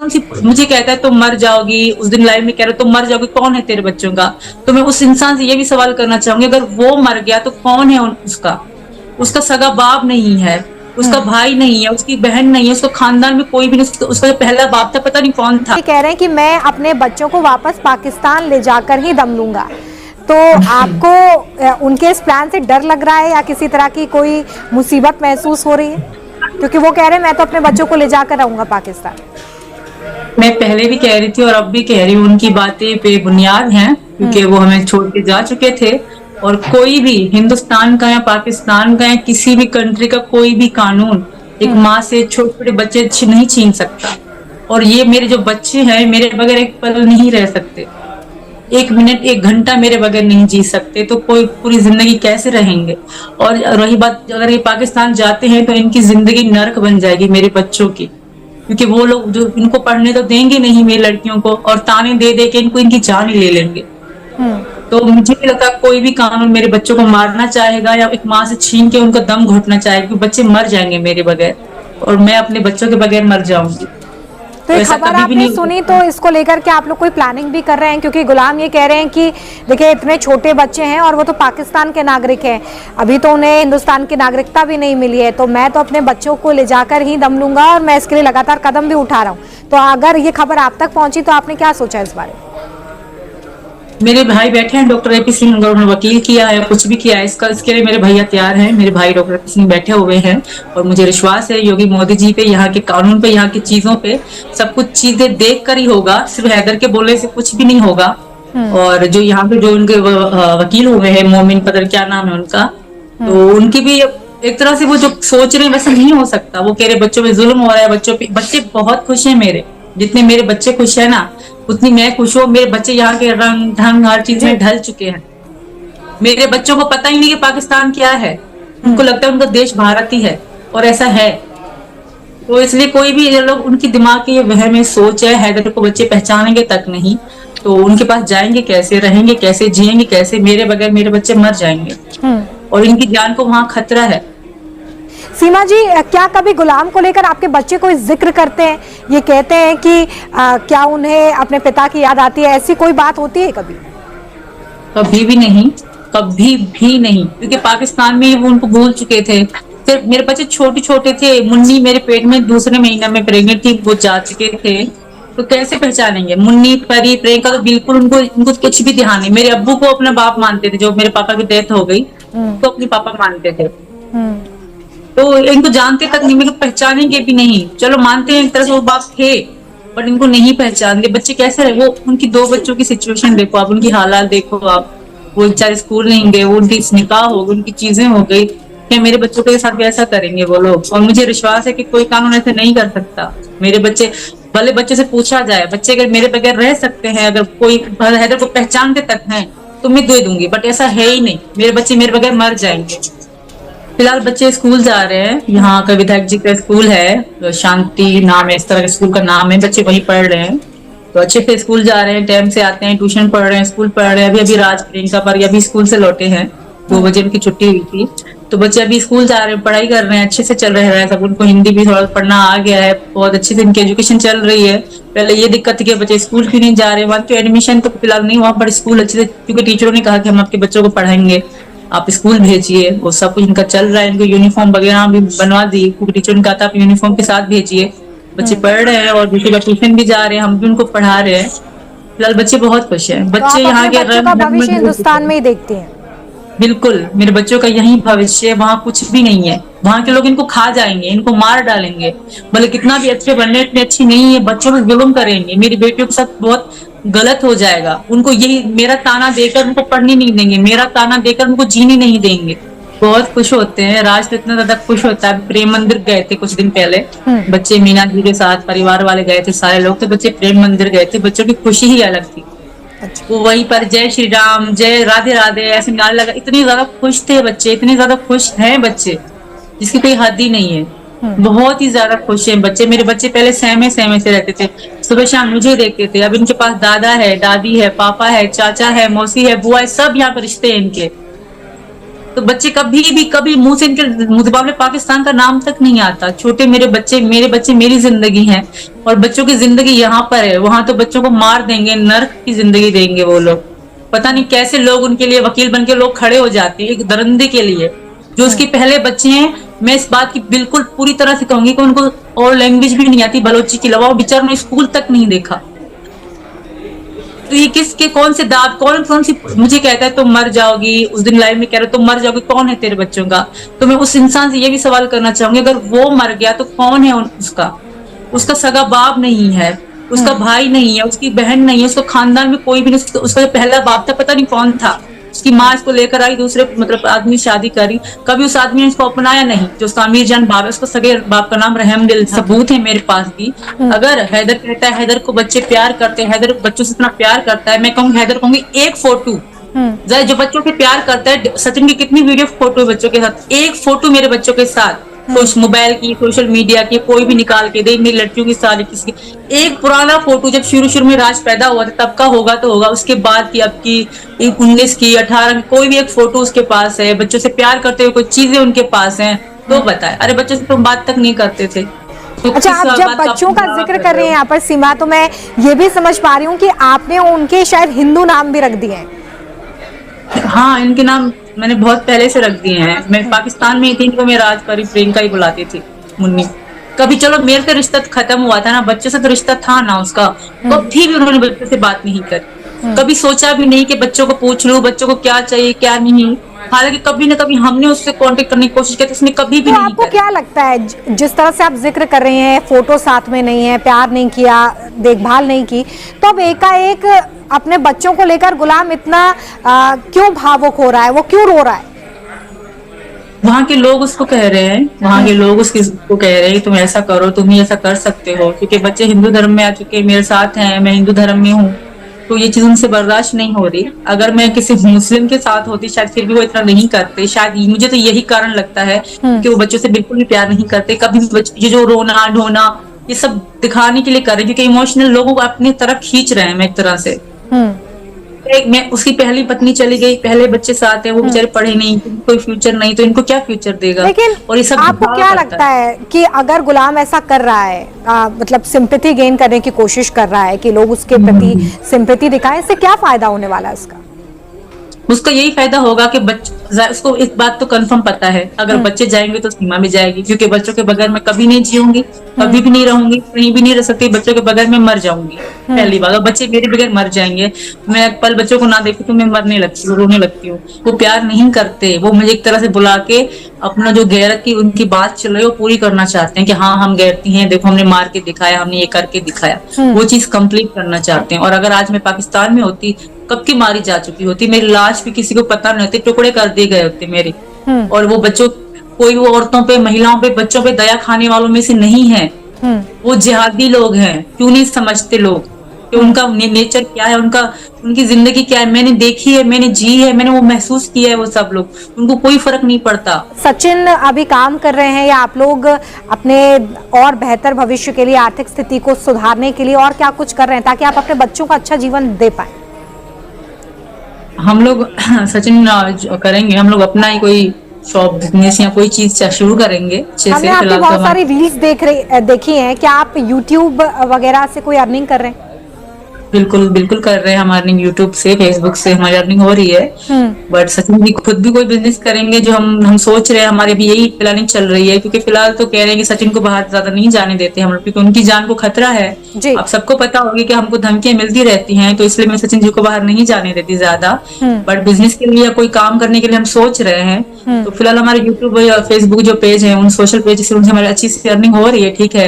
कौन सी, मुझे कहता है तुम मर जाओगी, उस दिन लाइव में कह रहे तुम मर जाओगी, कौन है तेरे बच्चों का? तो मैं उस इंसान से ये भी सवाल करना चाहूंगी, अगर वो मर गया तो कौन है उसका? उसका सगा बाप नहीं है, उसका भाई नहीं है, उसकी बहन नहीं है, उसको खानदान में कोई भी नहीं, उसका जो पहला बाप था पता नहीं कौन था। कह रहे हैं कि मैं अपने बच्चों को वापस पाकिस्तान ले जाकर ही दम लूंगा, तो आपको उनके इस प्लान से डर लग रहा है या किसी तरह की कोई मुसीबत महसूस हो रही है? क्योंकि वो कह रहे हैं मैं तो अपने बच्चों को ले जाकर रहूंगा पाकिस्तान। मैं पहले भी कह रही थी और अब भी कह रही हूँ, उनकी बातें बेबुनियाद हैं, क्योंकि वो हमें छोड़ के जा चुके थे। और कोई भी हिंदुस्तान का या पाकिस्तान का या किसी भी कंट्री का कोई भी कानून एक माँ से छोटे छोटे बच्चे नहीं छीन सकता। और ये मेरे जो बच्चे हैं, मेरे बगैर एक पल नहीं रह सकते, एक मिनट एक घंटा मेरे बगैर नहीं जी सकते, तो कोई पूरी जिंदगी कैसे रहेंगे? और रही बात, अगर ये पाकिस्तान जाते हैं तो इनकी जिंदगी नर्क बन जाएगी मेरे बच्चों की, क्योंकि वो लोग जो इनको पढ़ने तो देंगे नहीं मेरी लड़कियों को, और ताने दे दे के इनको इनकी जान ही ले लेंगे। तो मुझे नहीं लगता कोई भी कानून मेरे बच्चों को मारना चाहेगा या एक माँ से छीन के उनका दम घोटना चाहेगा, क्योंकि बच्चे मर जाएंगे मेरे बगैर और मैं अपने बच्चों के बगैर मर जाऊंगी। तो ये खबर आपने सुनी, तो इसको लेकर के आप लोग कोई प्लानिंग भी कर रहे हैं? क्योंकि गुलाम ये कह रहे हैं कि देखिए इतने छोटे बच्चे हैं और वो तो पाकिस्तान के नागरिक हैं, अभी तो उन्हें हिंदुस्तान की नागरिकता भी नहीं मिली है, तो मैं तो अपने बच्चों को ले जाकर ही दम लूंगा और मैं इसके लिए लगातार कदम भी उठा रहा हूँ। तो अगर ये खबर आप तक पहुंची तो आपने क्या सोचा इस बारे में? मेरे भाई बैठे हैं, डॉक्टर एपी सिंह, अगर उन्होंने वकील किया है, कुछ भी किया है इसके लिए मेरे भैया तैयार हैं। मेरे भाई डॉक्टर एपी सिंह बैठे हुए हैं और मुझे विश्वास है योगी मोदी जी पे, यहाँ के कानून पे, यहाँ की चीजों पे सब कुछ चीजें देख कर ही होगा, सिर्फ हैदर के बोलने से कुछ भी नहीं होगा। और जो यहाँ पे जो उनके वकील हुए हैं, मोमिन पदर क्या नाम है उनका, तो उनकी भी एक तरह से वो जो सोच रहे हैं वैसे नहीं हो सकता। वो कह रहे बच्चों पे जुल्म हो रहा है, बच्चे बहुत खुश हैं मेरे, जितने मेरे बच्चे खुश है ना उतनी मैं खुश हूँ। मेरे बच्चे यहाँ के रंग ढंग हर चीज में ढल चुके हैं। मेरे बच्चों को पता ही नहीं कि पाकिस्तान क्या है, उनको लगता है उनका देश भारत ही है, और ऐसा है। तो इसलिए कोई भी लोग, उनकी दिमाग की वहम में सोच है, हैदर को बच्चे पहचानेंगे तक नहीं, तो उनके पास जाएंगे कैसे, रहेंगे कैसे, जिएंगे कैसे? मेरे बगैर मेरे बच्चे मर जाएंगे और इनकी जान को वहां खतरा है। सीमा जी, क्या कभी गुलाम को लेकर आपके बच्चे कोई जिक्र करते हैं? ये कहते हैं कि क्या उन्हें अपने पिता की याद आती है, ऐसी कोई बात होती है कभी? कभी भी नहीं, कभी भी नहीं, क्योंकि पाकिस्तान में वो उनको भूल चुके थे। सिर्फ मेरे बच्चे छोटे छोटे थे, मुन्नी मेरे पेट में दूसरे महीना में प्रेग्नेंट थी, वो जा चुके थे, तो कैसे पहचानेंगे? मुन्नी, परी, प्रियंका तो बिल्कुल उनको कुछ भी ध्यान नहीं। मेरे अब्बू को अपना बाप मानते थे, जो मेरे पापा की डेथ हो गई तो अपने पापा मानते थे, तो इनको जानते तक नहीं, मेरे को पहचानेंगे भी नहीं। चलो मानते हैं एक तरह से वो बाप थे, पर इनको नहीं पहचानते। बच्चे कैसे रहे? वो उनकी दो बच्चों की सिचुएशन देखो आप, उनकी हालात देखो आप, वो बेचारे स्कूल नहीं गए, वो उनकी निकाह हो गई, उनकी चीजें हो गई, क्या मेरे बच्चों के साथ भी ऐसा करेंगे वो लोग? और मुझे विश्वास है कि कोई कानून ऐसे नहीं कर सकता। मेरे बच्चे, भले बच्चे से पूछा जाए, बच्चे अगर मेरे बगैर रह सकते हैं, अगर कोई हैदर को पहचानते तक हैं तो मैं दे दूंगी, बट ऐसा है ही नहीं। मेरे बच्चे मेरे बगैर मर जाएंगे। फिलहाल बच्चे स्कूल जा रहे हैं, यहाँ का विधायक जी का स्कूल है, शांति नाम है, इस तरह के स्कूल का नाम है, बच्चे वहीं पढ़ रहे हैं, तो अच्छे से स्कूल जा रहे हैं, टाइम से आते हैं, ट्यूशन पढ़ रहे हैं, स्कूल पढ़ रहे हैं। अभी राज प्रियंका पर अभी स्कूल से लौटे हैं, 2 बजे उनकी छुट्टी हुई थी, तो बच्चे अभी स्कूल जा रहे हैं, पढ़ाई कर रहे हैं, अच्छे से चल रहा है सब। उनको हिंदी भी थोड़ा पढ़ना आ गया है, बहुत अच्छे से इनकी एजुकेशन चल रही है। पहले ये दिक्कत थी कि बच्चे स्कूल क्यों नहीं जा रहे, वहां तो एडमिशन तो फिलहाल नहीं हुआ, पर स्कूल अच्छे से, क्योंकि टीचरों ने कहा कि हम आपके बच्चों को पढ़ाएंगे, आप स्कूल भेजिए, वो सब कुछ इनका चल रहा है। इनको यूनिफॉर्म वगैरह भी बनवा दी, क्योंकि टीचर ने कहा था आप यूनिफॉर्म के साथ भेजिए। बच्चे पढ़ रहे हैं और दूसरी बार ट्यूशन भी जा रहे हैं, हम भी उनको पढ़ा रहे हैं। फिलहाल बच्चे बहुत खुश हैं। बच्चे यहाँ के भविष्य हिंदुस्तान में ही देखते हैं। बिल्कुल, मेरे बच्चों का यही भविष्य है, वहाँ कुछ भी नहीं है। वहाँ के लोग इनको खा जाएंगे, इनको मार डालेंगे, भले कितना भी अच्छे बनने, इतनी अच्छी नहीं है, बच्चों को जुल्म करेंगे। मेरी बेटियों के साथ बहुत गलत हो जाएगा। उनको यही मेरा ताना देकर उनको पढ़ने नहीं देंगे, मेरा ताना देकर उनको जीने नहीं देंगे। बहुत खुश होते हैं, राज तो इतना ज्यादा खुश होता है। प्रेम मंदिर गए थे कुछ दिन पहले, बच्चे मीना जी के साथ परिवार वाले गए थे, सारे लोग, तो बच्चे प्रेम मंदिर गए थे। बच्चों की खुशी ही अलग थी। वो वहीं पर जय श्री राम, जय राधे राधे ऐसे नारे लगा, इतनी ज्यादा खुश थे बच्चे, इतने ज्यादा खुश हैं बच्चे जिसकी कोई हद ही नहीं है। बहुत ही ज्यादा खुश हैं बच्चे। मेरे बच्चे पहले सहमे सहमे से रहते थे, सुबह शाम मुझे देखते थे। अब इनके पास दादा है, दादी है, पापा है, चाचा है, मौसी है, बुआ है, सब यहाँ पर रिश्ते हैं इनके। तो बच्चे कभी मुंह से इनके मुंह पाकिस्तान का नाम तक नहीं आता। छोटे मेरे बच्चे मेरी जिंदगी है, और बच्चों की जिंदगी यहाँ पर है, वहां तो बच्चों को मार देंगे, नर्क की जिंदगी देंगे वो लोग। पता नहीं कैसे लोग उनके लिए वकील बन के लोग खड़े हो जाते हैं एक दरिंदे के लिए, जो उसके पहले बच्चे हैं। मैं इस बात की बिल्कुल पूरी तरह से कहूंगी कि उनको और लैंग्वेज भी नहीं आती बलोची के अलावा, बेचारों ने स्कूल तक नहीं देखा। तो ये किसके कौन से दाद कौन सी मुझे कहता है तुम मर जाओगी, उस दिन लाइव में कह रहे तुम मर जाओगी, कौन है तेरे बच्चों का? तो मैं उस इंसान से ये भी सवाल करना चाहूंगी, अगर वो मर गया तो कौन है उसका सगा बाप नहीं है, उसका भाई नहीं है, उसकी बहन नहीं है, उसका खानदान में कोई भी नहीं। उसका जो पहला बाप था पता नहीं कौन था, उसकी माँ इसको लेकर आई, दूसरे मतलब आदमी शादी करी, कभी उस आदमी ने इसको अपनाया नहीं। जो उसका अमीर जान बाप है, उसका सगे बाप का नाम रहमदिल, सबूत है मेरे पास भी। अगर हैदर कहता है हैदर को बच्चे प्यार करते हैं, हैदर बच्चों से इतना प्यार करता है, मैं कहूंगी हैदर कहूंगी एक फोटो जो बच्चों के प्यार करता है, सचिन की कितनी वीडियो फोटो बच्चों के साथ, एक फोटो मेरे बच्चों के साथ मोबाइल की सोशल मीडिया की कोई भी निकाल के दे, मेरी लड़कियों की सारी किसी एक पुराना फोटो जब शुरू में राज पैदा हुआ था तब का होगा तो होगा, उसके बाद की अब की 19 की 18 की कोई भी एक फोटो उसके पास है, बच्चों से प्यार करते हुए कोई चीजें उनके पास हैं, तो बताए अरे बच्चों से तुम बात तक नहीं करते थे। तो अच्छा, आप जब बच्चों का जिक्र कर रहे हैं यहाँ पर सीमा, तो मैं ये भी समझ पा रही हूँ कि आपने उनके शायद हिंदू नाम भी रख दिए हैं। हाँ, इनके नाम मैंने बहुत पहले से रख दिए हैं। मैं पाकिस्तान में थी, इनको मैं राज परी प्रियंका ही बुलाती थी, मुन्नी। कभी चलो मेरे से रिश्ता खत्म हुआ था ना, बच्चे से तो रिश्ता था ना उसका, कभी भी उन्होंने बच्चे से बात नहीं करी, कभी सोचा भी नहीं कि बच्चों को पूछ लूं बच्चों को क्या चाहिए क्या नहीं। हालांकि कभी ना कभी हमने उससे कांटेक्ट करने की कोशिश की, तो उसने कभी भी तो नहीं आपको क्या लगता है, जिस तरह से आप जिक्र कर रहे हैं, फोटो साथ में नहीं है, प्यार नहीं किया, देखभाल नहीं की, तो अब एकाएक अपने बच्चों को लेकर गुलाम इतना क्यों भावुक हो रहा है, वो क्यों रो रहा है? वहाँ के लोग उसको कह रहे हैं, वहाँ के लोग उसको कह रहे हैं तुम ऐसा करो, तुम ही ऐसा कर सकते हो, क्योंकि बच्चे हिंदू धर्म में आ चुके, मेरे साथ हैं, मैं हिंदू धर्म में हूँ, तो ये चीज उनसे बर्दाश्त नहीं हो रही। अगर मैं किसी मुस्लिम के साथ होती शायद फिर भी वो इतना नहीं करते, शायद मुझे तो यही कारण लगता है कि वो बच्चों से बिल्कुल भी प्यार नहीं करते। कभी भी ये जो रोना ढोना ये सब दिखाने के लिए कर रहे हैं, क्योंकि इमोशनल लोगों को अपनी तरफ खींच रहे हैं। मैं एक तरह से मैं उसकी पहली पत्नी चली गई, पहले बच्चे साथ है, वो बेचारे पढ़े नहीं, कोई फ्यूचर नहीं, तो इनको क्या फ्यूचर देगा? लेकिन और ये सब आपको क्या लगता है कि अगर गुलाम ऐसा कर रहा है, मतलब सिंपैथी गेन करने की कोशिश कर रहा है कि लोग उसके प्रति सिंपैथी दिखाएं, इससे क्या फायदा होने वाला है उसका? उसका यही फायदा होगा कि उसको एक बात तो कंफर्म पता है, अगर बच्चे जाएंगे तो सीमा में जाएगी, क्योंकि बच्चों के बगैर मैं कभी नहीं जीऊंगी, कभी भी नहीं रहूंगी, कहीं भी नहीं रह सकती, बच्चों के बगैर मैं मर जाऊंगी। पहली बात, बच्चे मेरे बगैर मर जाएंगे, मैं एक पल बच्चों को ना देखती तो मैं मरने लगती हूँ, रोने लगती हूँ। वो प्यार नहीं करते, वो मुझे एक तरह से बुला के अपना जो गैरत की उनकी बात चल रही है वो पूरी करना चाहते हैं कि हाँ हम गैरती हैं, देखो हमने मार के दिखाया, हमने ये करके दिखाया, वो चीज कंप्लीट करना चाहते हैं। और अगर आज मैं पाकिस्तान में होती, कब की मारी जा चुकी होती, मेरी लाश भी किसी को पता नहीं होती, टुकड़े कर दिए गए होते मेरे। और वो बच्चों, कोई वो औरतों पे, महिलाओं पे, बच्चों पे दया खाने वालों में से नहीं है, वो जिहादी लोग हैं। क्यों नहीं समझते लोग कि उनका नेचर क्या है, उनकी जिंदगी क्या है? मैंने देखी है, मैंने जी है, मैंने वो महसूस किया है। वो सब लोग, उनको कोई फर्क नहीं पड़ता। सचिन अभी काम कर रहे हैं, या आप लोग अपने और बेहतर भविष्य के लिए, आर्थिक स्थिति को सुधारने के लिए और क्या कुछ कर रहे हैं ताकि आप अपने बच्चों को अच्छा जीवन दे पाए? हम लोग सचिन करेंगे, हम लोग अपना ही कोई शॉप बिजनेस या कोई चीज शुरू करेंगे। हमने आपकी बहुत सारी रील्स देखी हैं, क्या आप यूट्यूब वगैरह से कोई अर्निंग कर रहे हैं? बिल्कुल कर रहे हैं हम अर्निंग, यूट्यूब से, फेसबुक से हमारी अर्निंग हो रही है। बट सचिन जी खुद भी कोई बिजनेस करेंगे, जो हम सोच रहे हैं, हमारे भी यही प्लानिंग चल रही है, क्योंकि फिलहाल तो कह रहे हैं कि सचिन को बाहर ज्यादा नहीं जाने देते हम लोग, क्योंकि उनकी जान को खतरा है। आप सबको पता होगी कि हमको धमकियां मिलती रहती हैं, तो इसलिए मैं सचिन जी को बाहर नहीं जाने देती ज्यादा। बट बिजनेस के लिए, कोई काम करने के लिए हम सोच रहे हैं। तो फिलहाल हमारे यूट्यूब या फेसबुक जो पेज है, उन सोशल पेज से उनसे हमारी अच्छी सी अर्निंग हो रही है, ठीक है।